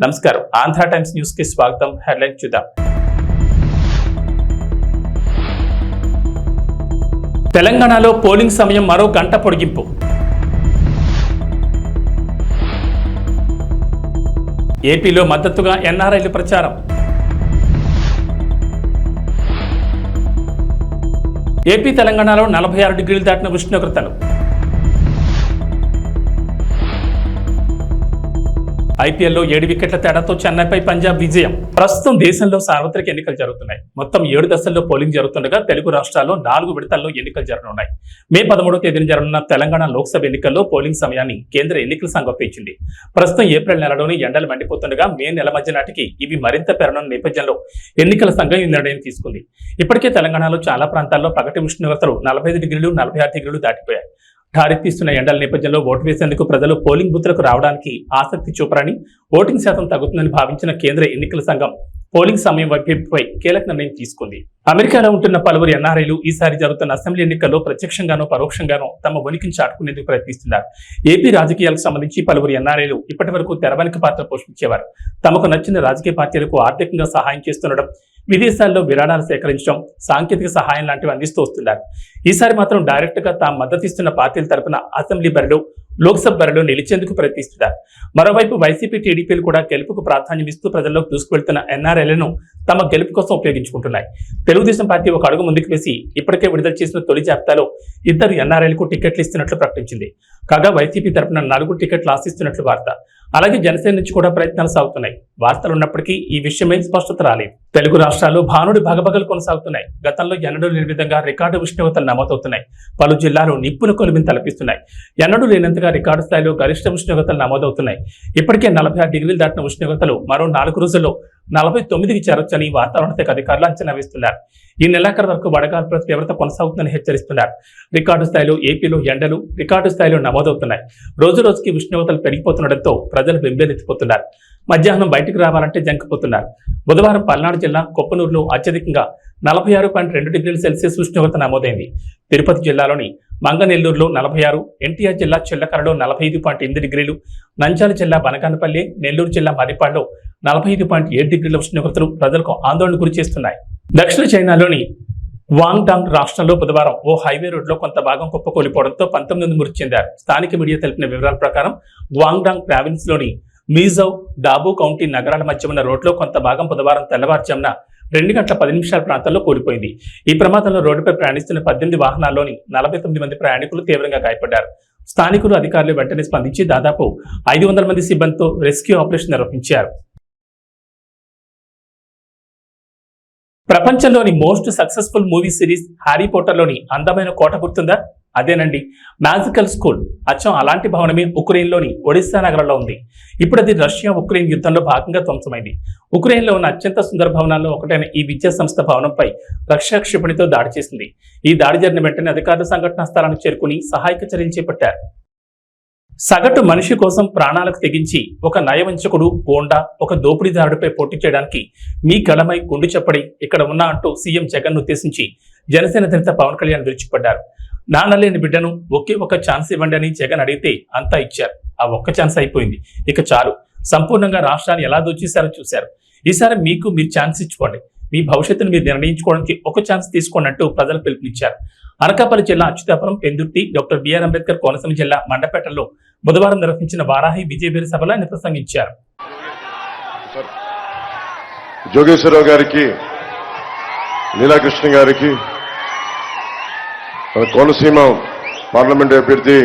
నమస్కారం. Andhra times news కి స్వాగతం. హెడ్లైన్ చూద్దాం. తెలంగాణలో పోలింగ్ సమయం మరో గంట పొడిగింపు. ఏపీలో మద్దతుగా ఎన్ఆర్ఐలు ప్రచారం. ఏపీ తెలంగాణలో 46 డిగ్రీలు దాటిన ఉష్ణోగ్రతలు. ఐపీఎల్లో 7 వికెట్ల తేడాతో చెన్నైపై పంజాబ్ విజయం. ప్రస్తుతం దేశంలో సార్వత్రిక ఎన్నికలు జరుగుతున్నాయి. మొత్తం 7 దశల్లో పోలింగ్ జరుగుతుండగా తెలుగు రాష్ట్రాల్లో 4 విడతల్లో ఎన్నికలు జరగనున్నాయి. మే 13వ తేదీన జరగనున్న తెలంగాణ లోక్సభ ఎన్నికల్లో పోలింగ్ సమయాన్ని కేంద్ర ఎన్నికల సంఘం పెంచింది. ప్రస్తుతం ఏప్రిల్ నెలలోని ఎండలు మండిపోతుండగా మే నెల మధ్య నాటికి ఇవి మరింత పెరగనున్న నేపథ్యంలో ఎన్నికల సంఘం ఈ నిర్ణయం తీసుకుంది. ఇప్పటికే తెలంగాణలో చాలా ప్రాంతాల్లో పగటి ఉష్ణోగ్రతలు 45 డిగ్రీలు 46 డిగ్రీలు దాటిపోయాయి. ధారెత్తిస్తున్న ఎండల నేపథ్యంలో ఓటు వేసేందుకు ప్రజలు పోలింగ్ బూత్లకు రావడానికి ఆసక్తి చూపరని, ఓటింగ్ శాతం తగ్గుతుందని భావించిన కేంద్ర ఎన్నికల సంఘం పోలింగ్ సమయం వైపుపై కీలక నిర్ణయం తీసుకుంది. అమెరికాలో ఉంటున్న పలువురు ఎన్ఆర్ఐలు ఈసారి జరుగుతున్న అసెంబ్లీ ఎన్నికల్లో ప్రత్యక్షంగానో పరోక్షంగానో తమ ఉనికిని చాటుకునేందుకు ప్రయత్నిస్తున్నారు. ఏపీ రాజకీయాలకు సంబంధించి పలువురు ఎన్ఆర్ఐలు ఇప్పటి వరకు తెరవెనుక పాత్ర పోషించేవారు. తమకు నచ్చిన రాజకీయ పార్టీలకు ఆర్థికంగా సహాయం చేస్తుండడం, విదేశాల్లో విరాళాలు సేకరించడం, సాంకేతిక సహాయం లాంటివి అందిస్తూ వస్తున్నారు. ఈసారి మాత్రం డైరెక్ట్ గా తాము మద్దతిస్తున్న పార్టీల తరపున అసెంబ్లీ బరిలో, లోక్సభ బరిలో నిలిచేందుకు ప్రయత్నిస్తున్నారు. మరోవైపు వైసీపీ, టీడీపీలు కూడా గెలుపుకు ప్రాధాన్యం ఇస్తూ ప్రజల్లోకి దూసుకువెళ్తున్న ఎన్ఆర్ఐలను తమ గెలుపు కోసం ఉపయోగించుకుంటున్నాయి. తెలుగుదేశం పార్టీ ఒక అడుగు ముందుకు వేసి ఇప్పటికే విడుదల చేసిన తొలి జాబితాలో 2 ఎన్ఆర్ఐలకు టికెట్లు ఇస్తున్నట్లు ప్రకటించింది. కాగా వైసీపీ తరపున 4 టికెట్లు ఆశిస్తున్నట్లు వార్త. అలాగే జనసేన నుంచి కూడా ప్రయత్నాలు సాగుతున్నాయి. వార్తలు ఉన్నప్పటికీ ఈ విషయమై స్పష్టత రాలేదు. తెలుగు రాష్ట్రాల్లో భానుడి భగభగలు కొనసాగుతున్నాయి. గతంలో ఎన్నడూ లేని విధంగా రికార్డు ఉష్ణోగ్రతలు నమోదవుతున్నాయి. పలు జిల్లాలు నిప్పును కొలిమిని తలపిస్తున్నాయి. ఎన్నడూ లేనంతగా రికార్డు స్థాయిలో గరిష్ట ఉష్ణోగ్రతలు నమోదవుతున్నాయి. ఇప్పటికే 46 డిగ్రీలు దాటిన ఉష్ణోగ్రతలు మరో 4 రోజుల్లో 49కి చేరొచ్చని వాతావరణ శాఖ అధికారులు అంచనా వేస్తున్నారు. ఈ నెలాఖరు వరకు వడగాల్పుల తీవ్రత కొనసాగుతుందని హెచ్చరిస్తున్నారు. రికార్డు స్థాయిలో ఏపీలో ఎండలు రికార్డు స్థాయిలో నమోదవుతున్నాయి. రోజు రోజుకి ఉష్ణోగ్రతలు పెరిగిపోతుండటంతో ప్రజలు బెంబేలెత్తిపోతున్నారు. మధ్యాహ్నం బయటకు రావాలంటే జంకిపోతున్నారు. బుధవారం పల్నాడు జిల్లా కొప్పనూరులో అత్యధికంగా 46.2 డిగ్రీల సెల్సియస్ ఉష్ణోగ్రత నమోదైంది. తిరుపతి జిల్లాలోని మంగనెల్లూరులో 46, ఎన్టీఆర్ జిల్లా చిల్లకరలో 45.8 డిగ్రీలు, నంద్యాల జిల్లా బనగానపల్లి, నెల్లూరు జిల్లా మరిపాడులో 45.7 డిగ్రీల ఉష్ణోగ్రతలు ప్రజలకు ఆందోళన గురి చేస్తున్నాయి. దక్షిణ చైనాలోని వాంగ్డాంగ్ రాష్ట్రంలో బుధవారం ఓ హైవే రోడ్లో కొంత భాగం కుప్పకూలిపోవడంతో 19 మంది మృతి చెందారు. స్థానిక మీడియా తెలిపిన వివరాల ప్రకారం వాంగ్డాంగ్ ప్రావిన్స్ లోని మీజౌ, డాబు కౌంటీ నగరాల మధ్య ఉన్న రోడ్లో కొంత భాగం బుధవారం తెల్లవారుజామున 2 గంటల 10 నిమిషాల ప్రాంతంలో కూలిపోయింది. ఈ ప్రమాదంలో రోడ్డుపై ప్రయాణిస్తున్న 18 వాహనాల్లోని 49 మంది ప్రయాణికులు తీవ్రంగా గాయపడ్డారు. స్థానికులు, అధికారులు వెంటనే స్పందించి దాదాపు 500 మంది సిబ్బందితో రెస్క్యూ ఆపరేషన్ నిర్వహించారు. ప్రపంచంలోని most successful movie series Harry పోటర్లోని అందమైన కోట గుర్తుందా? అదేనండి, మ్యాజికల్ స్కూల్. అచ్చం అలాంటి భవనమే ఉక్రెయిన్లోని ఒడిస్సా నగరంలో ఉంది. ఇప్పుడు అది రష్యా ఉక్రెయిన్ యుద్ధంలో భాగంగా ధ్వంసమైంది. ఉక్రెయిన్లో ఉన్న అత్యంత సుందర భవనాల్లో ఒకటైన ఈ విద్యా సంస్థ భవనంపై రష్యా క్షిపణితో దాడి చేసింది. ఈ దాడి జరిగిన వెంటనే అధికారులు సంఘటనా స్థలానికి చేరుకుని సహాయక చర్యలు చేపట్టారు. సగటు మనిషి కోసం ప్రాణాలకు తెగించి ఒక నయవంచకుడు, గోండా, ఒక దోపిడీదారుడిపై పోటీ చేయడానికి మీ గళమై గుండు చెప్పడి ఇక్కడ ఉన్నా అంటూ సీఎం జగన్ ఉద్దేశించి జనసేన అధినేత పవన్ కళ్యాణ్ విరుచుకుపడ్డారు. నాన్నలేని బిడ్డను ఒకే ఒక ఛాన్స్ ఇవ్వండి అని జగన్ అడిగితే అంతా ఇచ్చారు. ఆ ఒక్క ఛాన్స్ అయిపోయింది, ఇక చాలు. సంపూర్ణంగా రాష్ట్రాన్ని ఎలా దోచేశారో చూశారు. ఈసారి మీరు ఛాన్స్ ఇచ్చుకోండి. మీ భవిష్యత్తును మీరు నిర్ణయించుకోవడానికి ఒక ఛాన్స్ తీసుకోండి అంటూ ప్రజలు పిలుపునిచ్చారు. అనకాపల్లి జిల్లా అచ్యుతాపురం, పెందుర్తి, డాక్టర్ బిఆర్ అంబేద్కర్ కోనసీమ జిల్లా మండపేటలో బుధవారం నిర్వహించిన వారాహి విజయబేరి సభలో ఆయన ప్రసంగించారు. జోగేశ్వరరావు గారికి, లీలాకృష్ణ గారికి, కోనసీమ పార్లమెంట్ అభ్యర్థి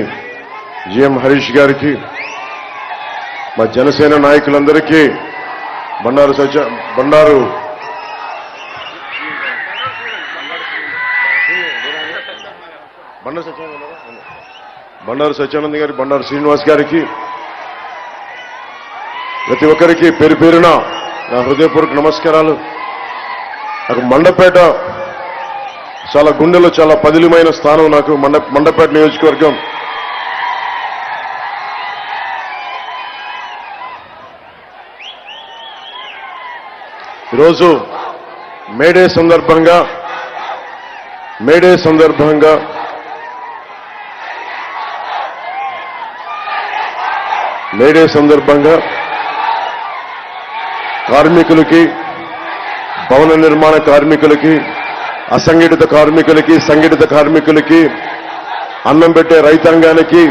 జిఎం హరీష్ గారికి, మా జనసేన నాయకులందరికీ, బండారు సత్యానంద్ గారి, బండారు శ్రీనివాస్ గారికి, ప్రతి ఒక్కరికి పేరు పేరున నా హృదయపూర్వక నమస్కారాలు. నాకు మండపేట చాలా గుండెలో చాలా పదిలమైన స్థానం. నాకు మండపేట నియోజకవర్గం. ఈరోజు మేడే సందర్భంగా కార్మికులకి, భవన నిర్మాణ కార్మికులకి, అసంఘటిత కార్మికులకి, సంఘటిత కార్మికులకి, అన్నం పెట్టే రైతాంగానికి,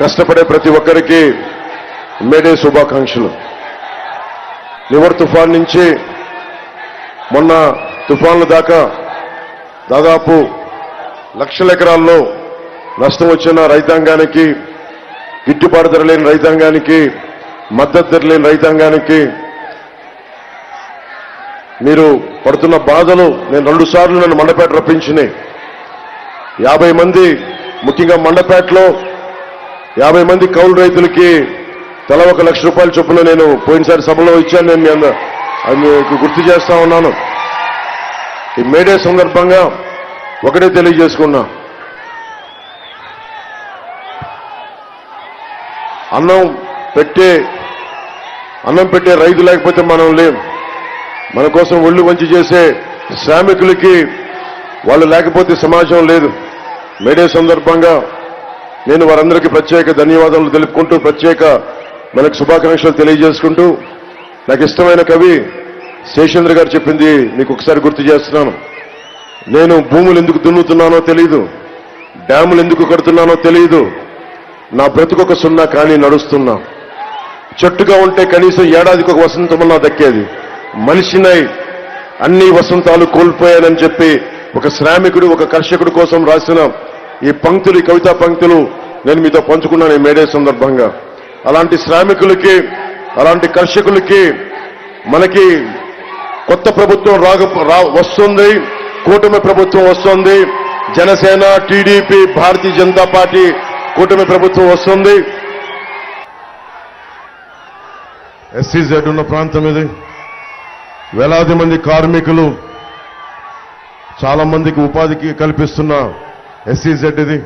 కష్టపడే ప్రతి ఒక్కరికి మేడే శుభాకాంక్షలు. నివర్ తుఫాన్ నుంచి మొన్న తుఫాన్ల దాకా దాదాపు లక్షల ఎకరాల్లో నష్టం వచ్చిన రైతాంగానికి, గిట్టుబాటు ధర లేని రైతాంగానికి, మద్దతు ధర లేని రైతాంగానికి మీరు పడుతున్న బాధలు నేను 2 సార్లు నన్ను మండపేట రప్పించినాయి. 50 మంది, ముఖ్యంగా మండపేటలో 50 మంది కౌలు రైతులకి తల 1 లక్ష రూపాయల చొప్పున నేను పోయినసారి సభలో ఇచ్చాను. నేను అది మీకు గుర్తు చేస్తా ఉన్నాను. ఈ మేడే సందర్భంగా ఒకటే తెలియజేసుకున్నా, అన్నం పెట్టే రైతు లేకపోతే మనం లేం. మన కోసం ఒళ్ళు వంచి చేసే శ్రామికులకి వాళ్ళు లేకపోతే సమాజం లేదు. మేడే సందర్భంగా నేను వారందరికీ ప్రత్యేక ధన్యవాదాలు తెలుపుకుంటూ, ప్రత్యేక మనకు శుభాకాంక్షలు తెలియజేసుకుంటూ, నాకు ఇష్టమైన కవి శేషేంద్ర గారు చెప్పింది మీకు ఒకసారి గుర్తు చేస్తున్నాను. నేను భూములు ఎందుకు దున్నుతున్నానో తెలియదు, డ్యాములు ఎందుకు కడుతున్నానో తెలియదు, నా బ్రతుకొక సున్నా కానీ నడుస్తున్నా. చెట్టుగా ఉంటే కనీసం ఏడాదికి ఒక వసంతమన్నా దక్కేది. మనిషినై అన్ని వసంతాలు కోల్పోయానని చెప్పి ఒక శ్రామికుడు, ఒక కర్షకుడు కోసం రాసిన ఈ పంక్తులు, ఈ కవితా పంక్తులు నేను మీతో పంచుకున్నాను ఈ మేడే సందర్భంగా. అలాంటి శ్రామికులకి, అలాంటి కర్షకులకి మనకి కొత్త ప్రభుత్వం వస్తుంది, కూటమి ప్రభుత్వం వస్తుంది. జనసేన, టీడీపీ, భారతీయ జనతా పార్టీ కూటమి ప్రభుత్వం వస్తుంది. ఎస్సీజెడ్ ఉన్న ప్రాంతం ఇది. వేలాది మంది కార్మికులు, చాలా మందికి ఉపాధికి కల్పిస్తున్న ఎస్సీజెడ్ ఇది.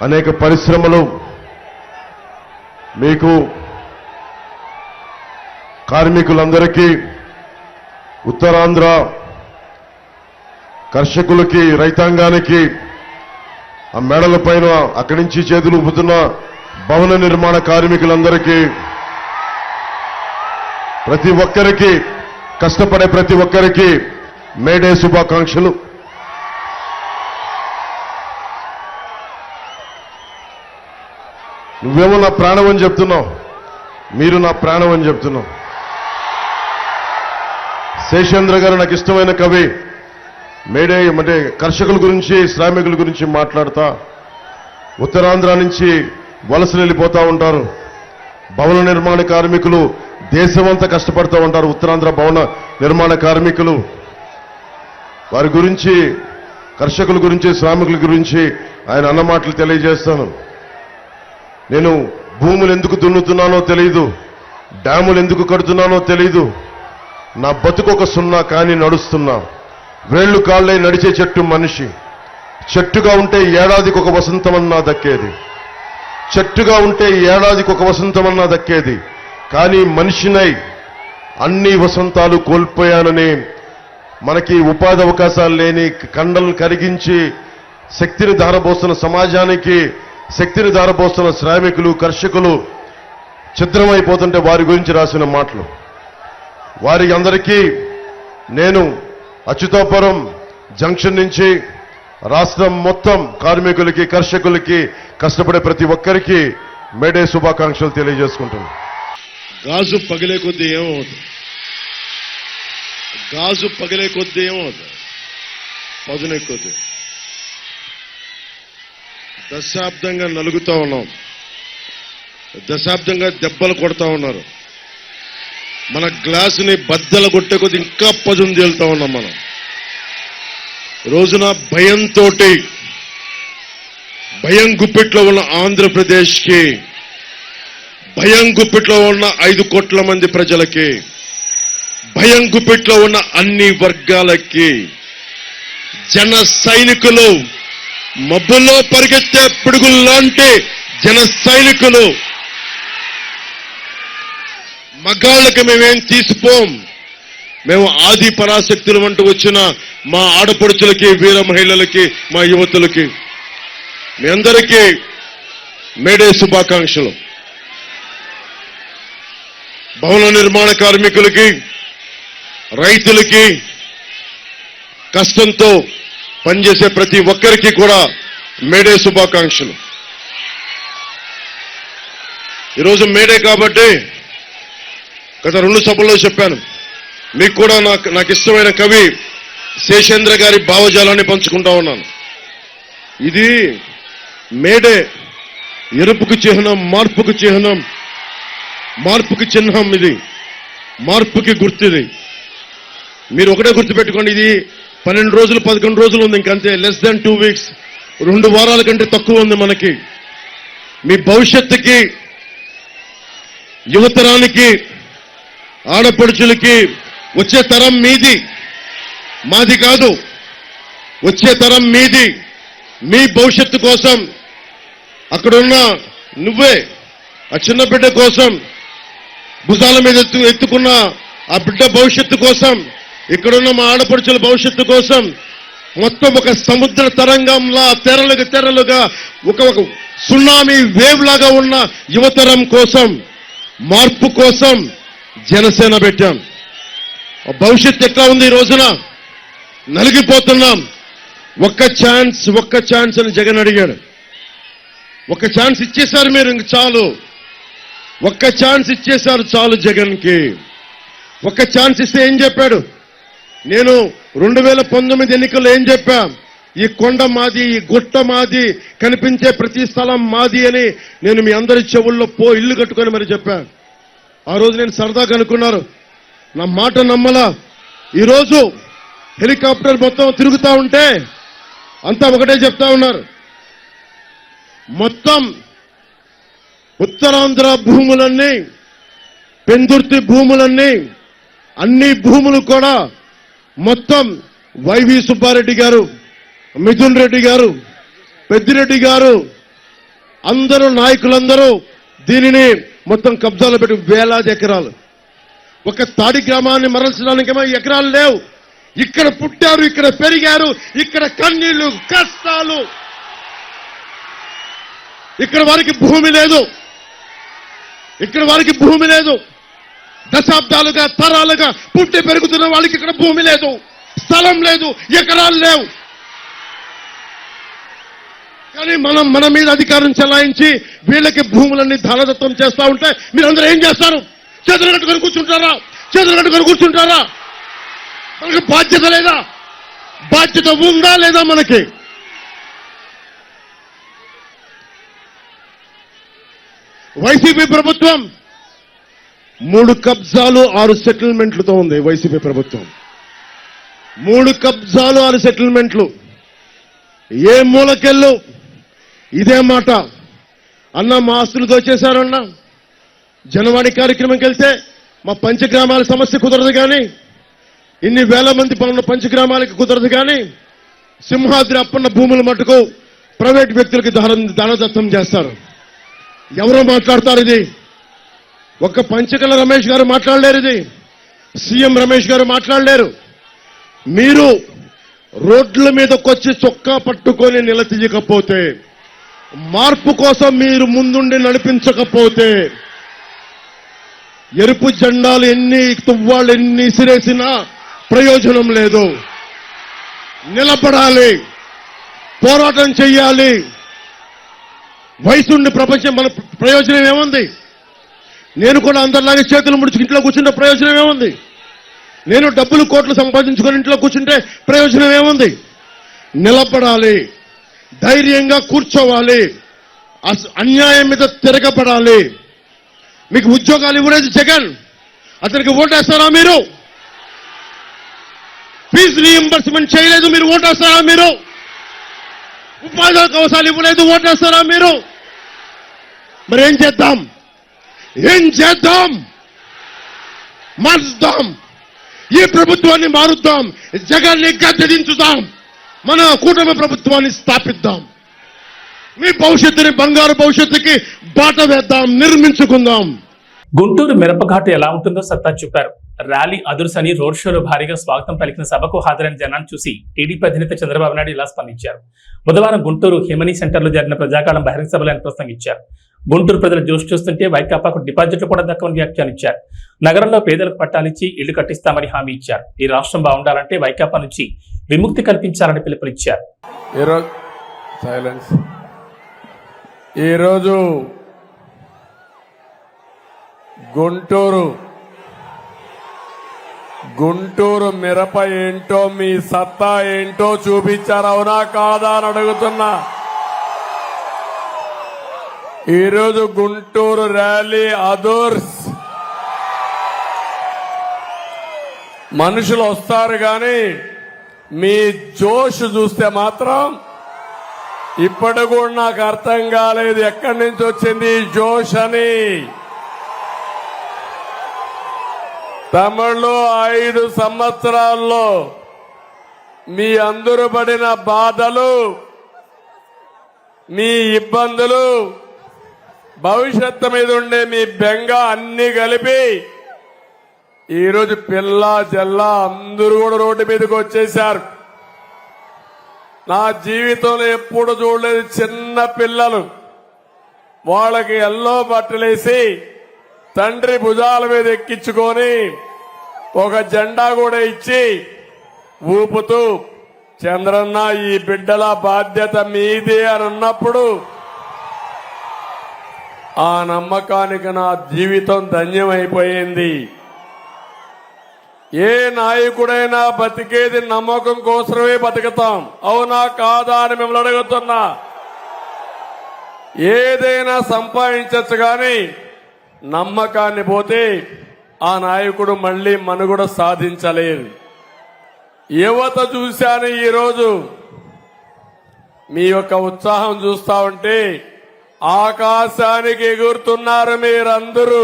అనేక పరిశ్రమలు, మీకు కార్మికులందరికీ, ఉత్తరాంధ్ర కర్షకులకి, రైతాంగానికి, ఆ మేడల పైన అక్కడి నుంచి చేతులు ఊపుతున్న భవన నిర్మాణ కార్మికులందరికీ, ప్రతి ఒక్కరికి, కష్టపడే ప్రతి ఒక్కరికి మేడే శుభాకాంక్షలు. నువ్వేమో నా ప్రాణం అని చెప్తున్నావు, మీరు నా ప్రాణం అని చెప్తున్నావు. శేషేంద్ర గారు నాకు ఇష్టమైన కవి. మేడే అంటే కర్షకుల గురించి, శ్రామికుల గురించి మాట్లాడతా, ఉత్తరాంధ్ర నుంచి వలసలు వెళ్ళిపోతా ఉంటారు. భవన నిర్మాణ కార్మికులు దేశమంతా కష్టపడుతూ ఉంటారు. ఉత్తరాంధ్ర భవన నిర్మాణ కార్మికులు, వారి గురించి, కర్షకుల గురించి, శ్రామికుల గురించి ఆయన అన్న మాటలు తెలియజేస్తాను. నేను భూములు ఎందుకు దున్నుతున్నానో తెలియదు, డ్యాములు ఎందుకు కడుతున్నానో తెలియదు, నా బతుకొక సున్నా కానీ నడుస్తున్నా. వేళ్లు కాళ్ళై నడిచే చెట్టు మనిషి. చెట్టుగా ఉంటే ఏడాదికి ఒక వసంతమన్నా దక్కేది. చెట్టుగా ఉంటే ఏడాదికి ఒక వసంతమన్నా దక్కేది. కానీ మనిషినై అన్ని వసంతాలు కోల్పోయానని, మనకి ఉపాధి అవకాశాలు లేని, కండలను కరిగించి శక్తిని ధారపోస్తున్న సమాజానికి శక్తిని ధారపోస్తున్న శ్రామికులు, కర్షకులు ఛిద్రమైపోతుంటే వారి గురించి రాసిన మాటలు. వారి అందరికీ నేను అచ్యుతాపురం జంక్షన్ నుంచి రాష్ట్రం మొత్తం కార్మికులకి, కర్షకులకి, కష్టపడే ప్రతి ఒక్కరికి మేడే శుభాకాంక్షలు తెలియజేసుకుంటున్నాను. గాజు పగిలే కొద్దీ ఏమవుతుంది? గాజు పగిలే కొద్దీ ఏమవుతుంది? పదునెక్కుద్ది. దశాబ్దంగా నలుగుతా ఉన్నాం, దశాబ్దంగా దెబ్బలు కొడతా ఉన్నారు. మన గ్లాసుని బద్దలు కొట్టే కొద్ది ఇంకా పదును తేలుతా ఉన్నాం. మనం రోజున భయంతో, భయం గుప్పిట్లో ఉన్న ఆంధ్రప్రదేశ్కి, భయం గుప్పిట్లో ఉన్న 5 కోట్ల మంది ప్రజలకి, భయం గుప్పిట్లో ఉన్న అన్ని వర్గాలకి జన సైనికులు, మబ్బుల్లో పరిగెత్తే పిడుగుల్లాంటి జన సైనికులు, మగాళ్ళకి మేమేం తీసిపోం. మేము ఆది పరాశక్తులు అంటూ వచ్చిన మా ఆడపడుచులకి, వీర మహిళలకి, మా యువతులకి మీ అందరికీ మేడే శుభాకాంక్షలు. భవన నిర్మాణ కార్మికులకి, రైతులకి, కష్టంతో పనిచేసే ప్రతి ఒక్కరికి కూడా మేడే శుభాకాంక్షలు. ఈరోజు మేడే కాబట్టి గత 2 సభల్లో చెప్పాను, మీకు కూడా నాకు ఇష్టమైన కవి శేషేంద్ర గారి భావజాలాన్ని పంచుకుంటా ఉన్నాను. ఇది మేడే ఎరుపుకు చిహ్నం, మార్పుకు చిహ్నం, మార్పుకి చిహ్నం, ఇది మార్పుకి గుర్తుది. మీరు ఒకటే గుర్తుపెట్టుకోండి, ఇది 12 రోజులు 11 రోజులు ఉంది, ఇంకంతే, లెస్ దాన్ 2 వీక్స్, 2 వారాల కంటే తక్కువ ఉంది మనకి. మీ భవిష్యత్తుకి, యువతరానికి, ఆడపడుచులకి, వచ్చే తరం మీది, మాది కాదు, వచ్చే తరం మీది. మీ భవిష్యత్తు కోసం అక్కడున్న నువ్వే, ఆ చిన్న బిడ్డ కోసం, భుజాల మీద ఎత్తుకున్న ఆ బిడ్డ భవిష్యత్తు కోసం, ఇక్కడున్న మా ఆడపడుచుల భవిష్యత్తు కోసం, మొత్తం ఒక సముద్ర తరంగంలా తెరలుగా ఒక సునామీ వేవ్ లాగా ఉన్న యువతరం కోసం, మార్పు కోసం జనసేన పెట్టాం. భవిష్యత్తు ఎట్లా ఉంది? ఈ రోజున నలిగిపోతున్నాం. ఒక్క ఛాన్స్ అని జగన్ అడిగాడు. ఒక్క ఛాన్స్ ఇచ్చేశారు మీరు, ఇంక చాలు. ఒక్క ఛాన్స్ ఇచ్చేశారు చాలు జగన్కి. ఒక్క ఛాన్స్ ఇస్తే ఏం చెప్పాడు? నేను 2019 ఎన్నికల్లో ఏం చెప్పా? ఈ కొండ మాది, ఈ గుట్ట మాది, కనిపించే ప్రతి స్థలం మాది అని నేను మీ అందరి చెవుల్లో ఇల్లు కట్టుకొని మరి చెప్పా. ఆ రోజు నేను సరదాగా అనుకున్నారు, నా మాట నమ్మలా. ఈరోజు హెలికాప్టర్ మొత్తం తిరుగుతా ఉంటే అంతా ఒకటే చెప్తా ఉన్నారు, మొత్తం ఉత్తరాంధ్ర భూములన్నీ, పెందుర్తి భూములన్నీ, అన్ని భూములు కూడా మొత్తం వైవి సుబ్బారెడ్డి గారు, మిథున్ రెడ్డి గారు, పెద్దిరెడ్డి గారు, అందరూ నాయకులందరూ దీనిని మొత్తం కబ్జాలో పెట్టి వేలాది ఎకరాలు. ఒక తాడి గ్రామాన్ని మరల్చడానికేమో ఎకరాలు లేవు. ఇక్కడ పుట్టారు, ఇక్కడ పెరిగారు, ఇక్కడ కన్నీళ్లు, కష్టాలు. ఇక్కడ వారికి భూమి లేదు, ఇక్కడ వారికి భూమి లేదు. దశాబ్దాలుగా, తరాలుగా పుట్టి పెరుగుతున్న వాళ్ళకి ఇక్కడ భూమి లేదు, స్థలం లేదు, ఎకరాలు లేవు. కానీ మన మీద అధికారం చెలాయించి వీళ్ళకి భూములన్నీ ధనదత్తం చేస్తా ఉంటే మీరందరూ ఏం చేస్తారు? చేతులు కట్టుకొని కూర్చుంటారా? మనకి బాధ్యత లేదా? బాధ్యత ఉందా లేదా మనకి? వైసీపీ ప్రభుత్వం 3 కబ్జాలు 6 సెటిల్మెంట్లతో ఉంది. వైసీపీ ప్రభుత్వం 3 కబ్జాలు 6 సెటిల్మెంట్లు. ఏ మూలకెళ్ళు ఇదే మాట. అన్న మా ఆస్తులు దోచేశారన్నా, జనవాణి కార్యక్రమంకి వెళ్తే మా పంచగ్రామాల సమస్య కుదరదు కానీ, ఇన్ని వేల మంది పనున్న పంచగ్రామాలకి కుదరదు కానీ, సింహాద్రి అప్పన్న భూములు మట్టుకు ప్రైవేట్ వ్యక్తులకి దానదత్తం చేస్తారు. ఎవరో మాట్లాడతారు ఇది? ఒక్క పంచకల రమేష్ గారు మాట్లాడలేరు, ఇది సీఎం రమేష్ గారు మాట్లాడలేరు. మీరు రోడ్ల మీదకొచ్చి చొక్కా పట్టుకొని నిలదీయకపోతే, మార్పు కోసం మీరు ముందుండి నడిపించకపోతే, ఎరుపు జెండాలు తువ్వాళ్ళు ఎన్ని ఇసిరేసినా ప్రయోజనం లేదు. నిలబడాలి, పోరాటం చెయ్యాలి. వయసుండి ప్రపంచం మన ప్రయోజనం ఏముంది? నేను కూడా అందరిలాగే చేతులు ముడిచి ఇంట్లో కూర్చుంటే ప్రయోజనం ఏముంది? నేను డబ్బులు కోట్లు సంపాదించుకొని ఇంట్లో కూర్చుంటే ప్రయోజనం ఏముంది? నిలబడాలి, ధైర్యంగా కూర్చోవాలి, అన్యాయం మీద తిరగబడాలి. మీకు ఉద్యోగాలు ఇవ్వలేదు జగన్, అతనికి ఓటేస్తారా మీరు? ఫీజు రీయింబర్స్మెంట్ చేయలేదు, మీరు ఓటేస్తారా మీరు? ఉపాధి అవకాశాలు ఇవ్వలేదు, ఓటేస్తారా మీరు? మరి ఏం చేద్దాం? మార్చుదాం, ఈ ప్రభుత్వాన్ని మారుద్దాం, జగన్ని గద్దెదించుదాం, మన కూటమి ప్రభుత్వాన్ని స్థాపిద్దాం. మీ భవిష్యత్తుని, బంగారు భవిష్యత్తుకి బాట వేద్దాం, నిర్మించుకుందాం. గుంటూరు మిరపఘాటు ఎలా ఉంటుందో సత్తా చూపారు. ర్యాలీ అదుర్సని రోడ్ షోలో భారీగా స్వాగతం పలికిన సభకు హాజరైన జనాన్ని చూసి టీడీపీ అధినేత చంద్రబాబు నాయుడు ఇలా స్పందించారు. బుధవారం గుంటూరు హిమనీ సెంటర్లో జరిగిన ప్రజాకాలం బహిరంగ సభలో ఆయన ప్రసంగించారు. గుంటూరు ప్రజల జోష్ చూస్తుంటే వైకాపాకు డిపాజిట్లు కూడా దక్కవని వ్యాఖ్యానించారు. నగరంలో పేదలకు పట్టాలిచ్చి ఇళ్లు కట్టిస్తామని హామీ ఇచ్చారు. ఈ రాష్ట్రం బాగుండాలంటే వైకాపా నుంచి విముక్తి కల్పించాలని పిలుపునిచ్చారు. ఈరోజు గుంటూరు మిరప ఏంటో మీ సత్తా ఏంటో చూపించారు, అవునా కాదా అని అడుగుతున్నా. ఈరోజు గుంటూరు ర్యాలీ అదర్స్ మనుషులు వస్తారు కానీ మీ జోష్ చూస్తే మాత్రం ఇప్పటి కూడా నాకు అర్థం కాలేదు ఎక్కడి నుంచి వచ్చింది ఈ జోష్ అని. తమిళలో 5 సంవత్సరాల్లో మీ అందరూ పడిన బాధలు, మీ ఇబ్బందులు, భవిష్యత్తు మీద ఉండే మీ బెంగ అన్ని కలిపి ఈరోజు పిల్ల జల్లా అందరూ కూడా రోడ్డు మీదకి వచ్చేశారు. నా జీవితంలో ఎప్పుడు చూడలేదు చిన్న పిల్లలు వాళ్ళకి ఎల్లో బట్టలేసి తండ్రి భుజాల మీద ఎక్కించుకొని ఒక జెండా కూడా ఇచ్చి ఊపుతూ చంద్రన్న ఈ బిడ్డల బాధ్యత మీదే అని అన్నప్పుడు ఆ నమ్మకానికి నా జీవితం ధన్యమైపోయింది. ఏ నాయకుడైనా బతికేది నమ్మకం కోసమే బతుకుతాం, అవునా కాదా అని మిమ్మల్ని అడుగుతున్నా. ఏదైనా సంపాదించచ్చు కానీ నమ్మకాన్ని పోతే ఆ నాయకుడు మళ్లీ మనుగడ సాధించలేరు. యువత చూశాను ఈరోజు మీ యొక్క ఉత్సాహం చూస్తా ఉంటే ఆకాశానికి ఎగురుతున్నారు మీరందరూ.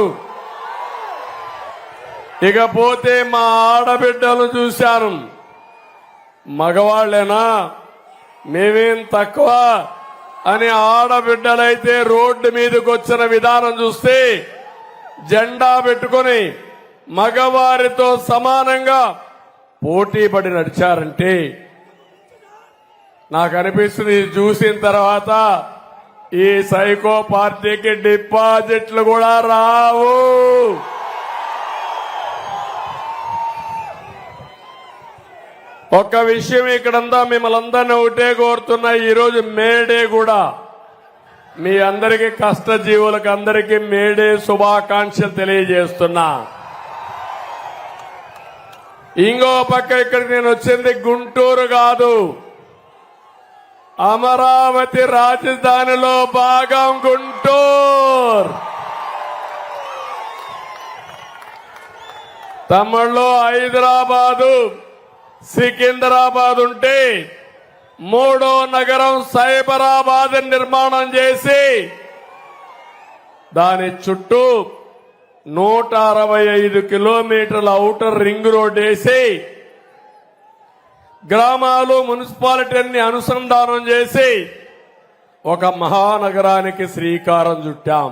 ఇకపోతే మా ఆడబిడ్డలు చూశాను, మగవాళ్లేనా మేమేం తక్కువ అని ఆడబిడ్డలైతే రోడ్డు మీదకి వచ్చిన విధానం చూస్తే జెండా పెట్టుకుని మగవారితో సమానంగా పోటీ పడి నడిచారంటే నాకు అనిపిస్తుంది చూసిన తర్వాత ఈ సైకో పార్టీకి డిపాజిట్లు కూడా రావు. ఒక్క విషయం ఇక్కడంతా మిమ్మల్ని అందరినీ ఒకటే కోరుతున్నా, ఈరోజు మేడే కూడా మీ అందరికీ కష్టజీవులకు అందరికీ మేడే శుభాకాంక్షలు తెలియజేస్తున్నా. ఇంకో పక్క ఇక్కడికి నేను వచ్చింది గుంటూరు కాదు, అమరావతి రాజధానిలో భాగం గుంటూరు. తమిళలో హైదరాబాదు సికింద్రాబాద్ ఉంటే 3వ నగరం సైబరాబాద్ నిర్మాణం చేసి దాని చుట్టూ 165 కిలోమీటర్ల ఔటర్ రింగ్ రోడ్ వేసి గ్రామాలు మున్సిపాలిటీని అనుసంధానం చేసి ఒక మహానగరానికి శ్రీకారం చుట్టాం.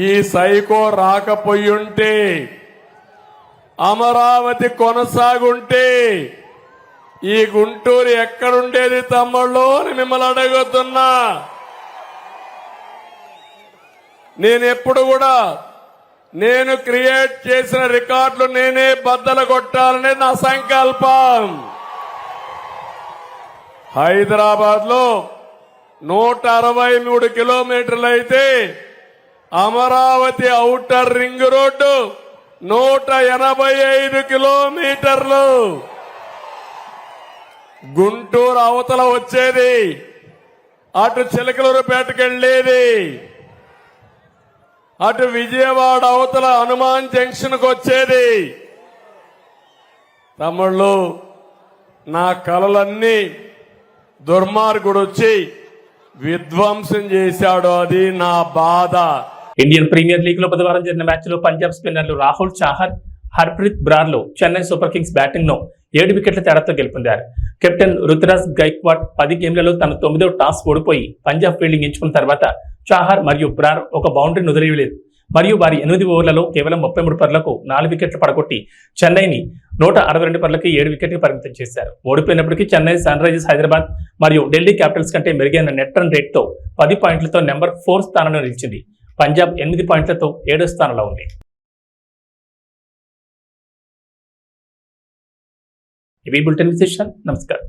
ఈ సైకో రాకపోయుంటే, అమరావతి కొనసాగుంటే ఈ గుంటూరు ఎక్కడుండేది తమ్ముళ్ళు అని మిమ్మల్ని అడుగుతున్నా. నేనెప్పుడు కూడా నేను క్రియేట్ చేసిన రికార్డులు నేనే బద్దలు కొట్టాలనే నా సంకల్పం. హైదరాబాద్ లో 163 కిలోమీటర్లు అయితే అమరావతి ఔటర్ రింగ్ రోడ్డు 185 కిలోమీటర్లు. గుంటూరు అవతల వచ్చేది, అటు చిలకలూరుపేటకు వెళ్లేది, అటు విజయవాడ అవతల హనుమాన్ జంక్షన్ కు వచ్చేది. తమ్ముళ్ళు, నా కలలన్నీ దుర్మార్గుడు వచ్చి విధ్వంసం చేశాడు, అది నా బాధ. ఇండియన్ ప్రీమియర్ లీగ్ లో బుధవారం జరిగిన మ్యాచ్ లో పంజాబ్ స్పిన్నర్లు రాహుల్ చాహర్, హర్ప్రీత్ బ్రార్లో చెన్నై సూపర్ కింగ్స్ బ్యాటింగ్ ను 7 వికెట్ల తేడాతో గెలుపొందారు. కెప్టెన్ రుతురాజ్ గైక్వాడ్ 10 గేమ్లలో తన 9వ టాస్ ఓడిపోయి పంజాబ్ ఫీల్డింగ్ ఎంచుకున్న తర్వాత చాహర్ మరియు బ్రార్ ఒక బౌండరీని వదిలేయలేదు. మరియు వారి 8 ఓవర్లలో కేవలం 33 పరుగులకు 4 వికెట్లు పడగొట్టి చెన్నైని 162 పరుగులకి 7 వికెట్లు పరిమితం చేశారు. ఓడిపోయినప్పటికీ చెన్నై సన్ రైజర్స్ హైదరాబాద్ మరియు ఢిల్లీ క్యాపిటల్స్ కంటే మెరుగైన నెట్ రన్ రేట్తో 10 పాయింట్లతో నెంబర్ 4 స్థానంలో నిలిచింది. పంజాబ్ 8 పాయింట్లతో 7వ స్థానంలో ఉంది. ఇవి బులెటిన్ విశేషాలు. నమస్కారం.